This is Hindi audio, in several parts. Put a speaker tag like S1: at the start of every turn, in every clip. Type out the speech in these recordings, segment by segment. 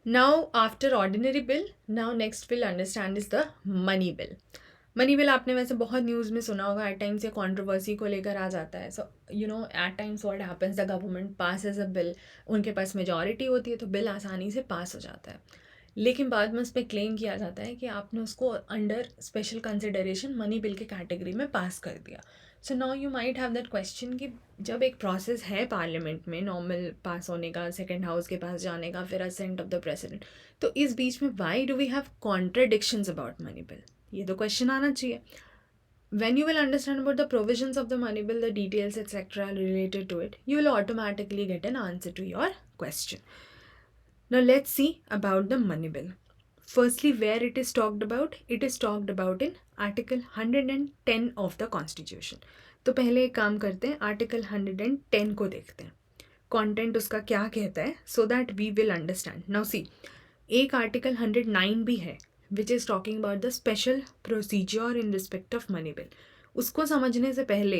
S1: Now after ordinary bill, now next we'll understand is the money bill. Money bill आपने वैसे बहुत न्यूज़ में सुना होगा, एट टाइम्स ये कंट्रोवर्सी को लेकर आ जाता है. So at times what happens, the government passes a bill, उनके पास मेजॉरिटी होती है तो बिल आसानी से पास हो जाता है. लेकिन बाद में उस पर क्लेम किया जाता है कि आपने उसको under special consideration money bill के कैटेगरी में पास कर दिया. So now you might have that question कि जब एक प्रोसेस है पार्लियामेंट में नॉर्मल पास होने का, सेकेंड हाउस के पास जाने का, फिर असेंट ऑफ द प्रेसिडेंट, तो इस बीच में why do we have contradictions about money bill, ये तो क्वेश्चन आना चाहिए. When you will understand about the provisions of the money bill, the details, etc. related to it, you will automatically get an answer to your question. Now let's see about the money bill. Firstly, where it is talked about? It is talked about in Article 110 of the Constitution. तो पहले एक काम करते हैं, आर्टिकल 110 को देखते हैं, कंटेंट उसका क्या कहता है, so that we will understand. Now see, एक आर्टिकल 109 भी है which is talking about the special procedure in respect of money bill. उसको समझने से पहले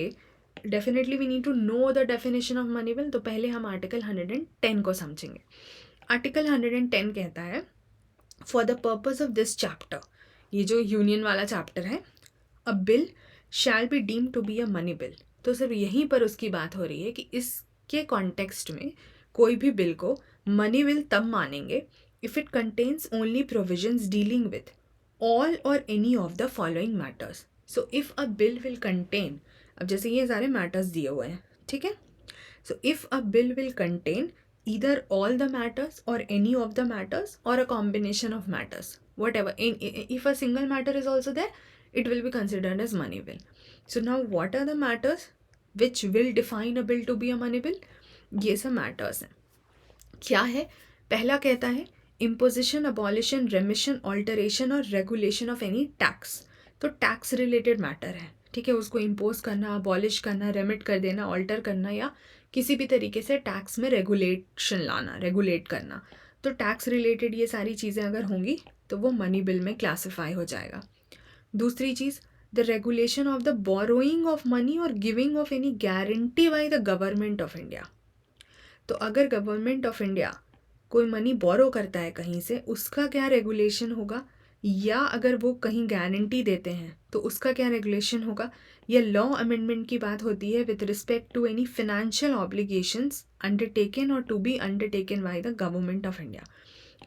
S1: definitely we need to know the definition of money bill. तो पहले हम आर्टिकल 110 को समझेंगे. आर्टिकल 110 कहता है, for the purpose of this chapter, ये जो यूनियन वाला चैप्टर है, a bill shall be deem to be a money bill. तो सिर्फ यहीं पर उसकी बात हो रही है कि इसके कॉन्टेक्स्ट में कोई भी बिल को मनी बिल तब मानेंगे if it contains only provisions dealing with all or any of the following matters. So if a bill will contain, अब जैसे ये सारे matters दिए हुए हैं, ठीक है. So if a bill will contain either all the matters or any of the matters or a combination of matters, whatever, if a single matter is also there, it will be considered as money bill. So now what are the matters which will define a bill to be a money bill? ये सब matters हैं. क्या है? पहला कहता है इम्पोजिशन, अबॉलिशन, रेमिशन, ऑल्टरेशन और रेगुलेशन ऑफ एनी टैक्स. तो टैक्स रिलेटेड मैटर है, ठीक है. उसको इम्पोज करना, अबॉलिश करना, रेमिट कर देना, ऑल्टर करना, या किसी भी तरीके से टैक्स में रेगुलेशन लाना, रेगुलेट करना. तो टैक्स रिलेटेड ये सारी चीज़ें अगर होंगी तो वो मनी बिल में क्लासीफाई हो जाएगा. दूसरी चीज़, the regulation of the borrowing of money or giving of any guarantee by the government of India. तो अगर गवर्नमेंट ऑफ इंडिया कोई मनी बोरो करता है कहीं से, उसका क्या रेगुलेशन होगा, या अगर वो कहीं गारंटी देते हैं तो उसका क्या रेगुलेशन होगा. या लॉ अमेंडमेंट की बात होती है with respect to any financial obligations undertaken or to be undertaken by the government of India.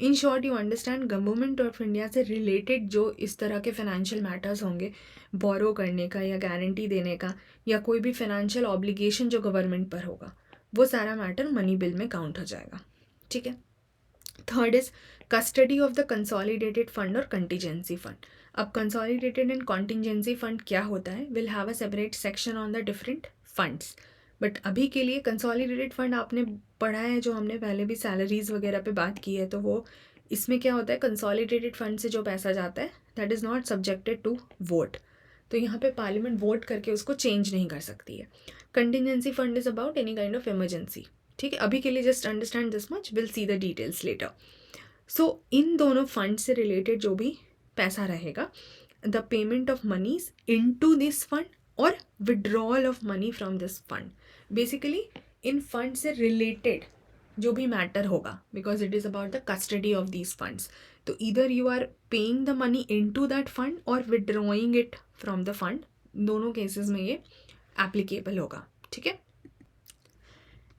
S1: In short you understand, government of India से रिलेटेड जो इस तरह के फाइनेंशियल मैटर्स होंगे, बोरो करने का या गारंटी देने का, या कोई भी फाइनेंशियल ऑब्लिगेशन जो गवर्नमेंट पर होगा, वो सारा मैटर मनी बिल में काउंट हो जाएगा, ठीक है. Third is custody of the consolidated fund और कंटीजेंसी फंड. अब कंसोलिडेटेड एंड कॉन्टीजेंसी फंड क्या होता है, will have a separate section on the different funds. But अभी के लिए कंसोलिडेटेड फंड आपने पढ़ा है, जो हमने पहले भी सैलरीज वगैरह पे बात की है, तो वो इसमें क्या होता है, कंसोलिडेटेड फंड से जो पैसा जाता है that is not subjected to vote. तो यहाँ पे पार्लियामेंट वोट करके उसको चेंज नहीं कर सकती है. Contingency fund is about any kind of emergency, ठीक है. अभी के लिए just understand this much, will see the details later. So इन दोनों फंड से रिलेटेड जो भी पैसा रहेगा, the payment of monies into this fund or withdrawal of money from this fund. Basically इन फंड से रिलेटेड जो भी मैटर होगा, because it is about the custody of these funds, तो इधर you are paying the money into that fund or withdrawing it from the fund. दोनों केसेस में ये एप्लीकेबल होगा, ठीक है.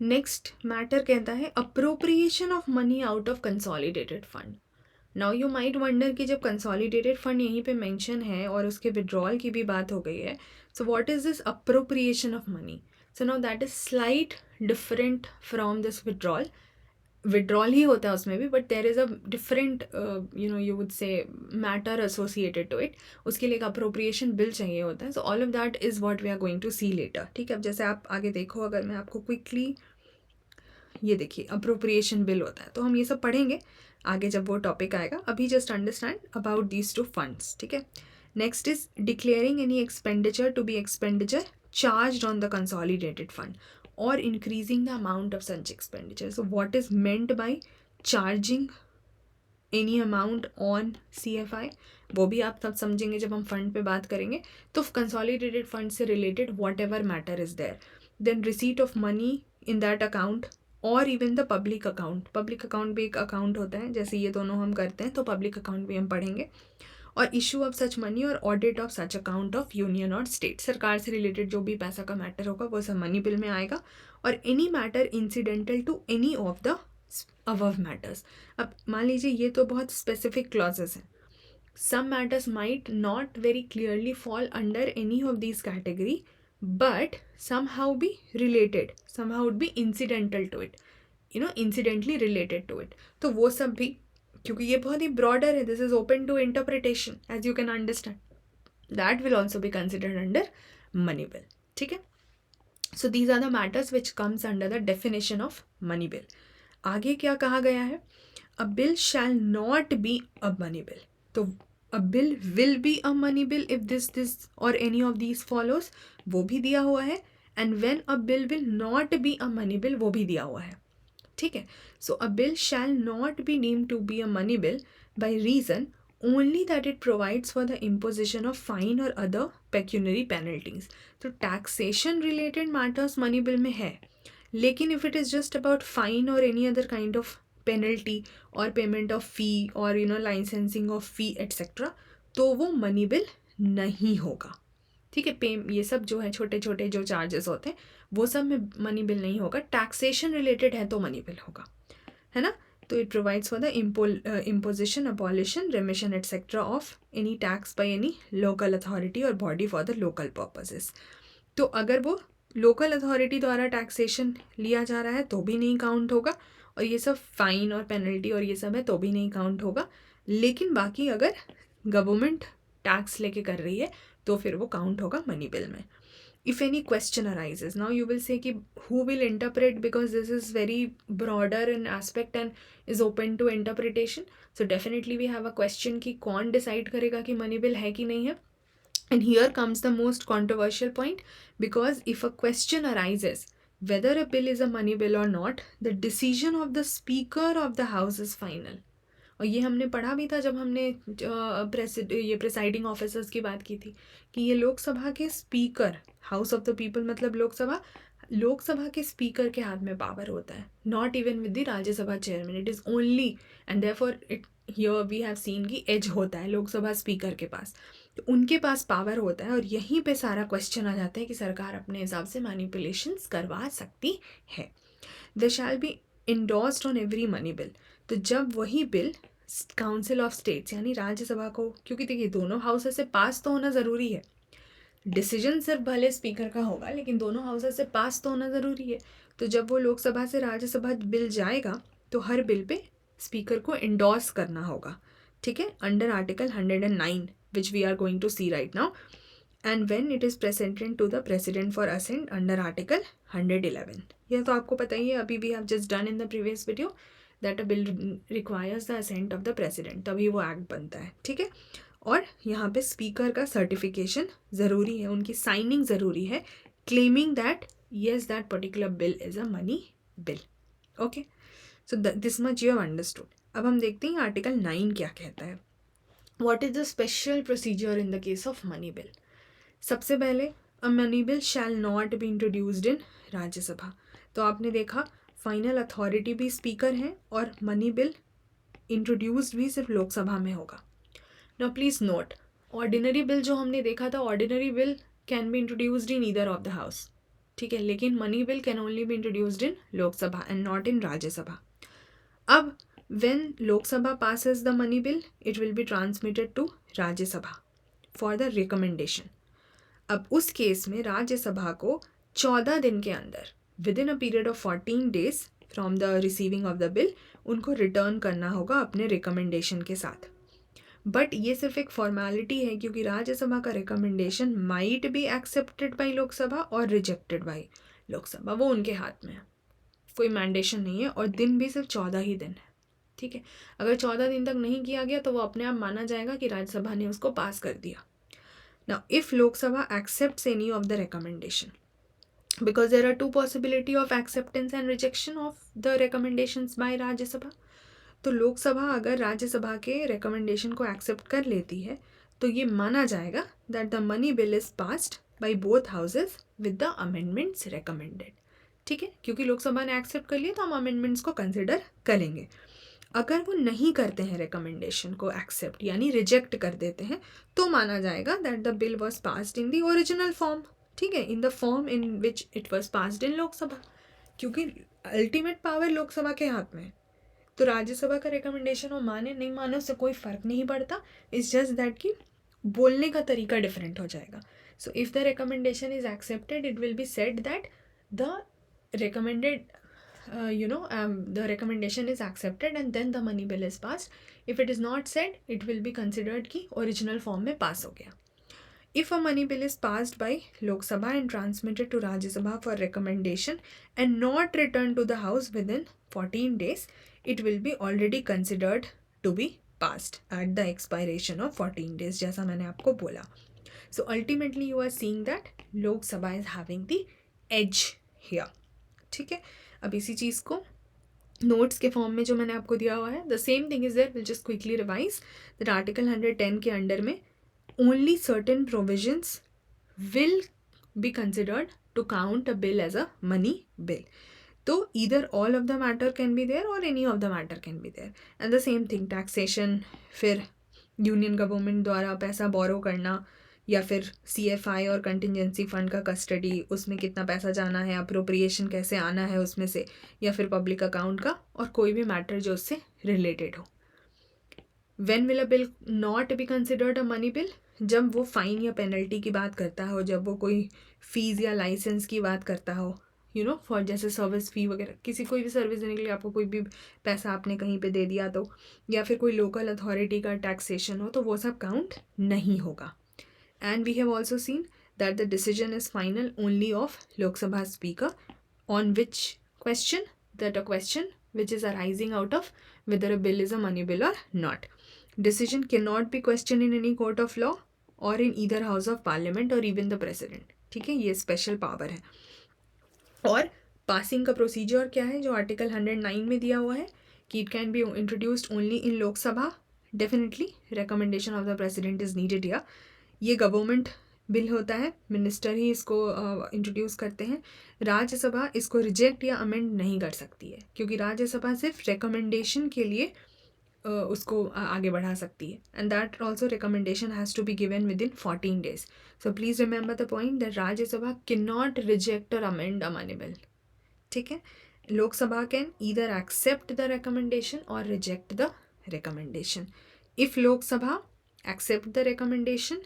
S1: नेक्स्ट मैटर कहता है appropriation of money out of consolidated fund. Now you might wonder कि जब कंसोलिडेटेड फंड यहीं पे मेंशन है और उसके विड्रॉल की भी बात हो गई है, so what is this appropriation of money. So now that is slight different from this withdrawal. Withdrawal ही होता है उसमें भी, but there is a different you would say matter associated to it. उसके लिए एक अप्रोप्रिएशन बिल चाहिए होता है. So all of that is what we are going to see later, ठीक है. अब जैसे आप आगे देखो, अगर मैं आपको क्विकली, ये देखिए अप्रोप्रिएशन बिल होता है, तो हम ये सब पढ़ेंगे आगे जब वो टॉपिक आएगा. अभी just understand about these two funds, ठीक है. Next is declaring any expenditure to be expenditure charge on the consolidated fund or increasing the amount of such expenditure. So what is meant by charging any amount on CFI, वो भी आप तब समझेंगे जब हम फंड पे बात करेंगे. तो कंसोलिडेटेड फंड से related whatever matter is there, then receipt of money in that account or even the public account. Public account भी एक अकाउंट होता है, जैसे ये दोनों हम करते हैं तो पब्लिक अकाउंट भी हम पढ़ेंगे। और इशू ऑफ सच मनी और audit of such account of union और स्टेट। सरकार से रिलेटेड जो भी पैसा का मैटर होगा वो सब मनी बिल में आएगा। और any matter incidental to any of the above matters. अब मान लीजिए ये तो बहुत स्पेसिफिक क्लॉजेस हैं। Some matters might not very clearly fall under any of these category, but somehow be related, somehow would be incidental to it, incidentally related to it. तो वो सब भी, क्योंकि ये बहुत ही broader है, this is open to interpretation as you can understand, that will also be considered under money bill. ठीक है, so these are the matters which comes under the definition of money bill. आगे क्या कहा गया है, a bill shall not be a money bill. तो a bill will be a money bill if this or any of these follows, वो भी दिया हुआ है। and when a bill will not be a money bill, वो भी दिया हुआ है। ठीक है, so a bill shall not be deemed to be a money bill by reason only that it provides for the imposition of fine or other pecuniary penalties. तो taxation related matters money bill में है, लेकिन if it is just about fine or any other kind of penalty और पेमेंट ऑफ फ़ी और लाइसेंसिंग ऑफ फ़ी एट्सेट्रा, तो वो मनी बिल नहीं होगा। ठीक है, ये सब जो है छोटे छोटे जो चार्जेस होते हैं वो सब में मनी बिल नहीं होगा। टैक्सेशन रिलेटेड है तो मनी बिल होगा, है ना। तो it provides for the imposition, abolition, remission etcetera of any tax by any local authority or body for the local purposes. तो अगर वो लोकल अथॉरिटी द्वारा टैक्सेशन लिया जा रहा है तो भी नहीं काउंट होगा, और ये सब फाइन और पेनल्टी और ये सब है तो भी नहीं काउंट होगा। लेकिन बाकी अगर गवर्नमेंट टैक्स लेके कर रही है तो फिर वो काउंट होगा मनी बिल में। If any question arises, now you will say कि who will interpret, because this is very broader in aspect and is open to interpretation. So definitely we have a question कि कौन डिसाइड करेगा कि मनी बिल है कि नहीं है। And here comes the most controversial point, because if a question arises whether a bill is a money bill or not, the decision of the speaker of the house is final. और ये हमने पढ़ा भी था जब हमने ये प्रेसाइडिंग ऑफिसर्स की बात की थी कि ये लोकसभा के speaker, house of the people मतलब लोकसभा के स्पीकर के हाथ में पावर होता है, not even with the Rajya Sabha chairman. It is only and therefore it here we have seen कि एज होता है लोकसभा स्पीकर के पास, तो उनके पास पावर होता है। और यहीं पे सारा क्वेश्चन आ जाता है कि सरकार अपने हिसाब से मैनिपुलेशंस करवा सकती है। They shall be endorsed on every money bill. तो जब वही बिल काउंसिल ऑफ स्टेट्स यानी राज्यसभा को, क्योंकि देखिए दोनों हाउसेस से पास तो होना ज़रूरी है, डिसीजन सिर्फ भले स्पीकर का होगा लेकिन दोनों हाउसेस से पास तो होना ज़रूरी है। तो जब वो लोकसभा से राज्यसभा बिल जाएगा तो हर बिल पे स्पीकर को इंडोर्स करना होगा। ठीक है, under article 109 which we are going to see right now, and when it is presented to the president for assent under article 111. यह तो आपको पता ही है, अभी we have just done in the previous video that a bill requires the assent of the president, तभी वो एक्ट बनता है। ठीक है, और यहाँ पे स्पीकर का सर्टिफिकेशन ज़रूरी है, उनकी साइनिंग ज़रूरी है, claiming that yes that particular bill is a money bill. Okay, so this much you have understood. अब हम देखते हैं आर्टिकल 9 क्या कहता है। What is the special procedure in the case of money bill? सबसे पहले a money bill shall not be introduced in Rajya Sabha. तो आपने देखा फाइनल अथॉरिटी भी स्पीकर हैं और मनी बिल इंट्रोड्यूस्ड भी सिर्फ लोकसभा में होगा। Now please note, ordinary bill जो हमने देखा था, ordinary bill can be introduced in either of the house. ठीक है, लेकिन money bill can only be introduced in Lok Sabha and not in Rajya Sabha. अब when Lok Sabha passes the money bill, it will be transmitted to Rajya Sabha for the recommendation. अब उस केस में राज्यसभा को 14 दिन के अंदर within a period of 14 days from the receiving of the bill उनको रिटर्न करना होगा अपने रिकमेंडेशन के साथ। बट ये सिर्फ एक फॉर्मेलिटी है, क्योंकि राज्यसभा का recommendation might be accepted by Lok Sabha और रिजेक्टेड बाई लोकसभा, वो उनके हाथ में है, कोई मैंडेशन नहीं है। और दिन भी सिर्फ 14 ही दिन है। ठीक है, अगर 14 दिन तक नहीं किया गया तो वो अपने आप माना जाएगा कि राज्यसभा ने उसको पास कर दिया। Now if Lok Sabha accepts any of the recommendation, because there are two possibility of acceptance and rejection of the recommendations by Rajya Sabha. तो लोकसभा अगर राज्यसभा के रिकमेंडेशन को एक्सेप्ट कर लेती है तो ये माना जाएगा that the money bill is passed by both houses with the amendments recommended. ठीक है, क्योंकि लोकसभा ने एक्सेप्ट कर लिया तो हम अमेंडमेंट्स को कंसिडर करेंगे। अगर वो नहीं करते हैं रिकमेंडेशन को एक्सेप्ट यानी रिजेक्ट कर देते हैं तो माना जाएगा that the bill was passed in the original form, ठीक है, in the form in which it was passed in Lok Sabha, क्योंकि अल्टीमेट पावर लोकसभा के हाथ में है। तो राज्यसभा का रिकमेंडेशन वो माने नहीं माने उससे कोई फ़र्क नहीं पड़ता, इट्स जस्ट दैट कि बोलने का तरीका डिफरेंट हो जाएगा। So if the recommendation is accepted it will be said that the recommended the recommendation is accepted and then the money bill is passed. If it is not said it will be considered कि original form में pass हो गया. If a money bill is passed by Lok Sabha and transmitted to Rajya Sabha for recommendation and not returned to the House within 14 days, it will be already considered to be passed at the expiration of 14 days, जैसा मैंने आपको बोला. So ultimately you are seeing that Lok Sabha is having the edge here. ठीक है, अब इसी चीज़ को नोट्स के फॉर्म में जो मैंने आपको दिया हुआ है, the same thing is there, will just quickly revise that article 110 के अंडर में only certain provisions will be considered to count a bill as a money bill. तो either all of the matter can be there or any of the matter can be there. And the same thing taxation, फिर यूनियन गवर्नमेंट द्वारा पैसा बोरो करना, या फिर CFI और कंटिजेंसी फंड का कस्टडी, उसमें कितना पैसा जाना है, अप्रोप्रिएशन कैसे आना है उसमें से, या फिर पब्लिक अकाउंट का, और कोई भी मैटर जो उससे रिलेटेड हो. When will a bill not be considered a money bill? जब वो फाइन या पेनल्टी की बात करता हो, जब वो कोई फीस या लाइसेंस की बात करता हो, फॉर जैसे सर्विस फ़ी वगैरह, किसी कोई भी सर्विस देने के लिए आपको कोई भी पैसा आपने कहीं पे दे दिया तो, या फिर कोई लोकल अथॉरिटी का टैक्सेशन हो, तो वो सब काउंट नहीं होगा. And we have also seen that the decision is final only of Lok Sabha Speaker on which question, that a question which is arising out of whether a bill is a money bill or not. Decision cannot be questioned in any court of law or in either house of parliament or even the president. ठीक है, ये स्पेशल पावर है. और पासिंग का प्रोसीजर क्या है जो आर्टिकल 109 में दिया हुआ है कि it can be introduced only in Lok Sabha. Definitely recommendation of the president is needed here. ये गवर्नमेंट बिल होता है, मिनिस्टर ही इसको इंट्रोड्यूस करते हैं. राज्यसभा इसको रिजेक्ट या अमेंड नहीं कर सकती है, क्योंकि राज्यसभा सिर्फ रिकमेंडेशन के लिए उसको आगे बढ़ा सकती है. And that also recommendation has to be given within 14 days. So please remember the point that Rajya Sabha can not reject or amend a money bill. ठीक है, Lok Sabha can either accept the recommendation or reject the recommendation. If Lok Sabha accept the recommendation,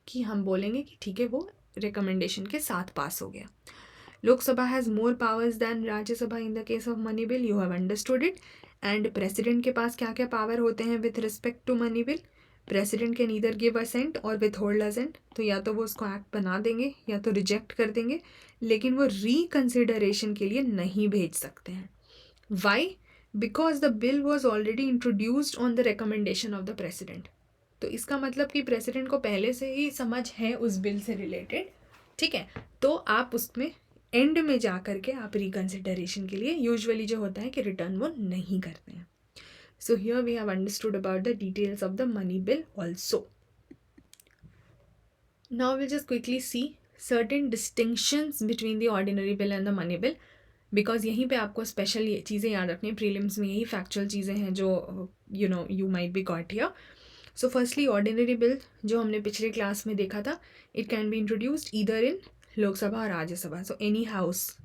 S1: कि हम बोलेंगे कि ठीक है वो रिकमेंडेशन के साथ पास हो गया. Lok Sabha has more powers than Rajya Sabha in the case of money bill, you have understood it. And president के पास क्या क्या पावर होते हैं with respect to money bill? President can either give assent और विथ होल्ड असेंट. तो या तो वो उसको एक्ट बना देंगे या तो रिजेक्ट कर देंगे, लेकिन वो रिकन्सिडरेशन के लिए नहीं भेज सकते हैं. Why? Because the bill was already introduced on the recommendation of the president. तो इसका मतलब कि प्रेसिडेंट को पहले से ही समझ है उस बिल से रिलेटेड. ठीक है, तो आप उसमें एंड में जा कर के आप रिकन्सिडरेशन के लिए यूजुअली जो होता है कि रिटर्न वो नहीं करते हैं. So here we have understood about the details of the money bill also. Now will just quickly see certain distinctions between the ordinary bill and the money bill, because यहीं पे आपको स्पेशल ये चीज़ें याद रखनी है. प्रीलिम्स में यही फैक्चुअल चीज़ें हैं जो you might be got here. So firstly ordinary bill जो हमने पिछले क्लास में देखा था, it can be introduced either in Lok Sabha or Rajya Sabha, so any house.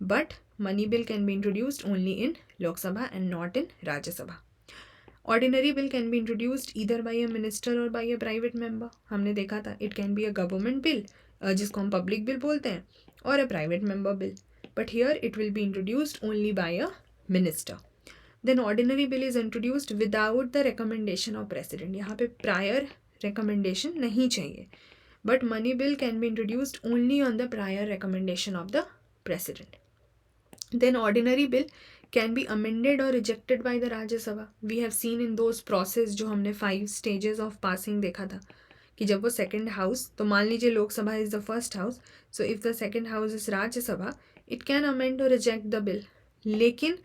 S1: But money bill can be introduced only in Lok Sabha and not in Rajya Sabha. Ordinary bill can be introduced either by a minister or by a private member. हमने देखा था it can be a government bill जिसको हम पब्लिक बिल बोलते हैं, और अ private member bill. But here it will be introduced only by a minister. Then ordinary bill is introduced without the recommendation of president. यहाँ पे prior recommendation नहीं चाहिए. But money bill can be introduced only on the prior recommendation of the president. Then ordinary bill can be amended or rejected by the Rajya Sabha. We have seen in those process जो हमने 5 stages of passing देखा था कि जब वो second house, तो मान लीजिए Lok Sabha is the first house, so if the second house is Rajya Sabha, it can amend or reject the bill. लेकिन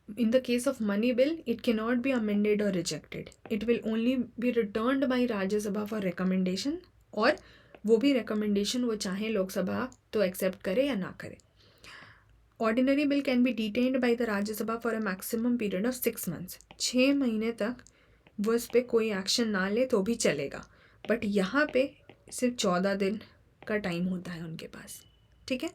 S1: in the case of money bill, it cannot be amended or rejected. It will only be returned by Rajya Sabha for recommendation, और वो भी recommendation वो चाहे लोकसभा तो accept करे या ना करे. Ordinary bill can B detained by the Rajya Sabha for a maximum period of 6 months. 6 महीने तक वो इस पर कोई एक्शन ना ले तो भी चलेगा, बट यहाँ पे सिर्फ 14 दिन का टाइम होता है उनके पास, ठीक है।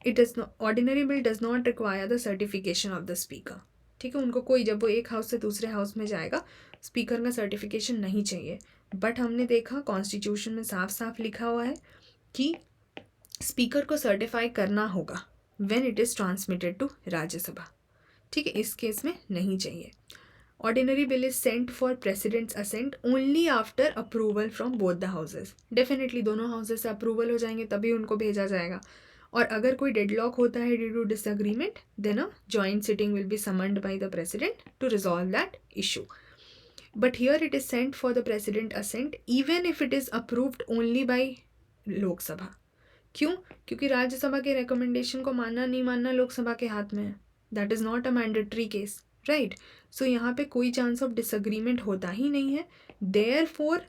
S1: It does not, ordinary bill does not require the certification of the speaker, ठीक है। उनको कोई, जब वो एक हाउस से दूसरे हाउस में जाएगा, स्पीकर का सर्टिफिकेशन नहीं चाहिए। बट हमने देखा कॉन्स्टिट्यूशन में साफ साफ लिखा हुआ है कि स्पीकर को सर्टिफाई करना होगा when it is transmitted to Rajya Sabha, ठीक है। इस केस में नहीं चाहिए। Ordinary bill is sent for president's assent only after approval from both the houses. Definitely दोनों हाउसेज से अप्रूवल हो जाएंगे तभी उनको भेजा जाएगा। और अगर कोई डेडलॉक होता है due to disagreement, then a joint sitting will be summoned by the president to resolve that issue. But here it is sent for the president assent even if it is approved only by Lok Sabha. क्यों? क्योंकि राज्यसभा के रिकमेंडेशन को मानना नहीं मानना लोकसभा के हाथ में है। That is not a mandatory case, right. So यहाँ पे कोई चांस ऑफ डिसएग्रीमेंट होता ही नहीं है। देयरफॉर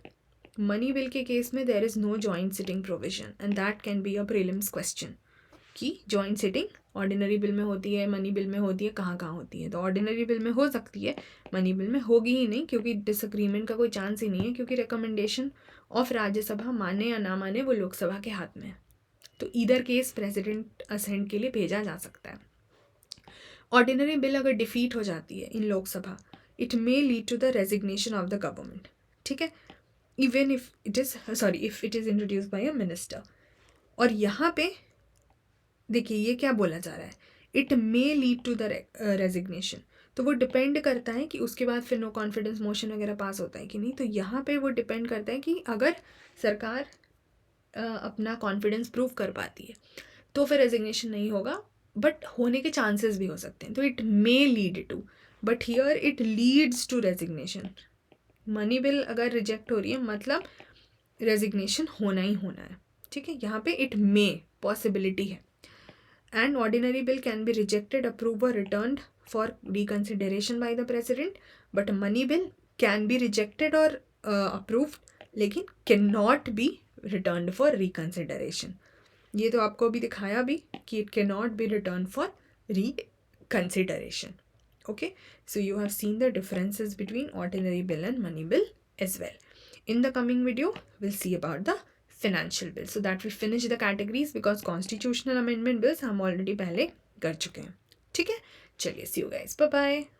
S1: मनी बिल के केस में there is no joint sitting provision and that can be a prelims question कि जॉइंट सिटिंग ऑर्डिनरी बिल में होती है, मनी बिल में होती है, कहाँ कहाँ होती है। तो ऑर्डिनरी बिल में हो सकती है, मनी बिल में होगी ही नहीं, क्योंकि डिसएग्रीमेंट का कोई चांस ही नहीं है, क्योंकि रिकमेंडेशन ऑफ राज्यसभा माने या ना माने वो लोकसभा के हाथ में है। तो ईदर केस प्रेसिडेंट असेंट के लिए भेजा जा सकता है। ऑर्डिनरी बिल अगर डिफीट हो जाती है in Lok Sabha, it may lead to the resignation of the government, ठीक है, even if it is introduce by a minister. और यहाँ पे देखिए ये क्या बोला जा रहा है, it may lead to the resignation. तो वो डिपेंड करता है कि उसके बाद फिर नो कॉन्फिडेंस मोशन वगैरह पास होता है कि नहीं। तो यहाँ पे वो डिपेंड करता है कि अगर सरकार अपना कॉन्फिडेंस प्रूव कर पाती है तो फिर रेजिग्नेशन नहीं होगा, बट होने के चांसेस भी हो सकते हैं। तो it may lead to, but here it leads to resignation. Money bill अगर रिजेक्ट हो रही है मतलब रेजिग्नेशन होना ही होना है, ठीक है। यहाँ पे इट मे पॉसिबिलिटी है। And ordinary bill can be rejected, approve or returned for reconsideration by the president, but money bill can be rejected or approved लेकिन can not be returned for reconsideration. ये तो आपको अभी दिखाया भी कि it can not be return for reconsideration. Okay, so you have seen the differences between ordinary bill and money bill as well. In the coming video, we'll see about the financial bill. So that we finish the categories because constitutional amendment bills हम already पहले कर चुके हैं, ठीक है। चलिए, see you guys, bye bye.